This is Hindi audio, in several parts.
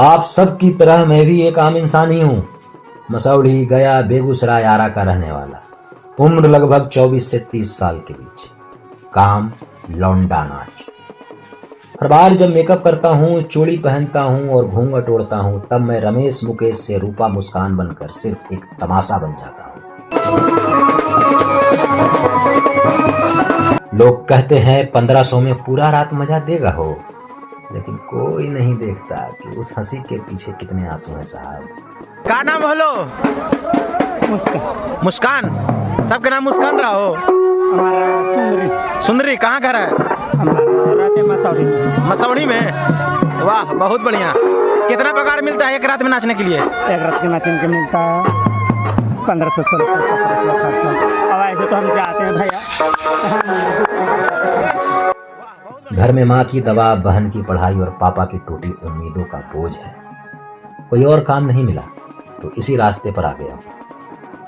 आप सब की तरह मैं भी एक आम इंसान ही हूँ। मसौढ़ी, गया, बेगूसराय, आरा का रहने वाला। उम्र लगभग 24 से 30 साल के बीच। काम लौंडा नाच। हर बार जब मेकअप करता हूँ, चूड़ी पहनता हूँ और घूंघट ओढ़ता हूँ, तब मैं रमेश मुकेश से रूपा मुस्कान बनकर सिर्फ एक तमाशा बन जाता हूँ। लोग कहते हैं 1500 में पूरा रात मजा देगा हो, लेकिन कोई नहीं देखता कि उस हंसी के पीछे कितने आंसू हैं साहब। क्या नाम हेलो? मुस्कान। सबके नाम मुस्कान रहा हो? हमारा सुंदरी। सुंदरी कहाँ घर है? रहते मसौढ़ी। मसौढ़ी में? वाह, बहुत बढ़िया। कितना पगार मिलता है एक रात में नाचने के लिए? एक रात के नाचने के मिलता है 1500, 1600, 1700। अब ऐसे तो हम जाते हैं भैया। घर में माँ की दवा, बहन की पढ़ाई और पापा की टूटी उम्मीदों का बोझ है। कोई और काम नहीं मिला तो इसी रास्ते पर आ गया।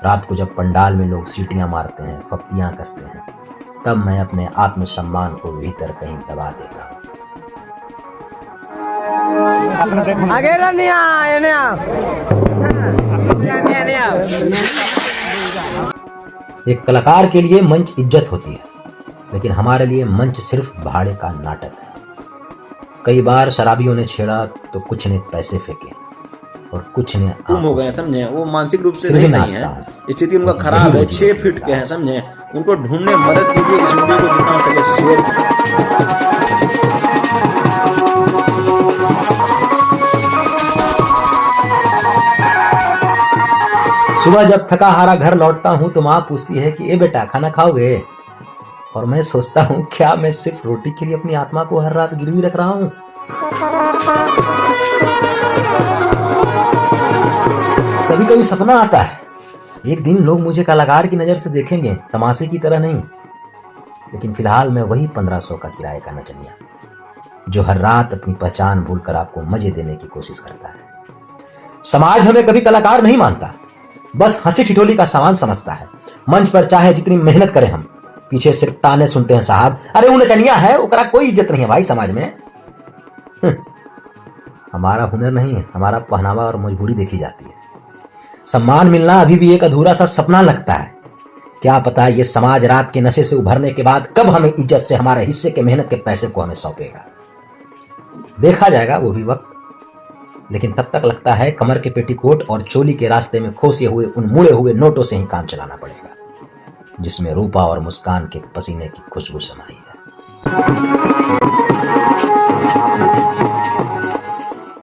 रात को जब पंडाल में लोग सीटियां मारते हैं, फप्तियां कसते हैं, तब मैं अपने आत्मसम्मान को भीतर कहीं दबा देता हूँ। एक कलाकार के लिए मंच इज्जत होती है, लेकिन हमारे लिए मंच सिर्फ भाड़े का नाटक है। कई बार शराबियों ने छेड़ा तो कुछ ने पैसे फेंके और कुछ ने हो गए, समझे? वो मानसिक रूप से नहीं सही है, स्थिति उनका खराब है, 6 फीट के हैं, समझे? उनको ढूंढने मदद कीजिए। इस वीडियो को जितना हो सके शेयर। सुबह जब थका हारा घर लौटता हूँ तो माँ पूछती है कि ए बेटा खाना खाओगे? और मैं सोचता हूँ क्या मैं सिर्फ रोटी के लिए अपनी आत्मा को हर रात गिरवी रख रहा हूँ? कभी कभी सपना आता है एक दिन लोग मुझे कलाकार की नजर से देखेंगे, तमाशे की तरह नहीं। लेकिन फिलहाल मैं वही 1500 का किराए का नचनिया जो हर रात अपनी पहचान भूलकर आपको मजे देने की कोशिश करता है। समाज हमें कभी कलाकार नहीं मानता, बस हंसी ठिठोली का सामान समझता है। मंच पर चाहे जितनी मेहनत करें हम, पीछे सिर्फ ताने सुनते हैं साहब, अरे वो नचनिया है, ओकरा कोई इज्जत नहीं है भाई समाज में। हमारा हुनर नहीं है, हमारा पहनावा और मजबूरी देखी जाती है। सम्मान मिलना अभी भी एक अधूरा सा सपना लगता है। क्या पता ये समाज रात के नशे से उभरने के बाद कब हमें इज्जत से हमारे हिस्से के मेहनत के पैसे को हमें सौंपेगा। देखा जाएगा वो भी वक्त। लेकिन तब तक लगता है कमर के पेटीकोट और चोली के रास्ते में खोसे हुए उन मुड़े हुए नोटों से ही काम चलाना पड़ेगा, जिसमें रूपा और मुस्कान के पसीने की खुशबू समाई है।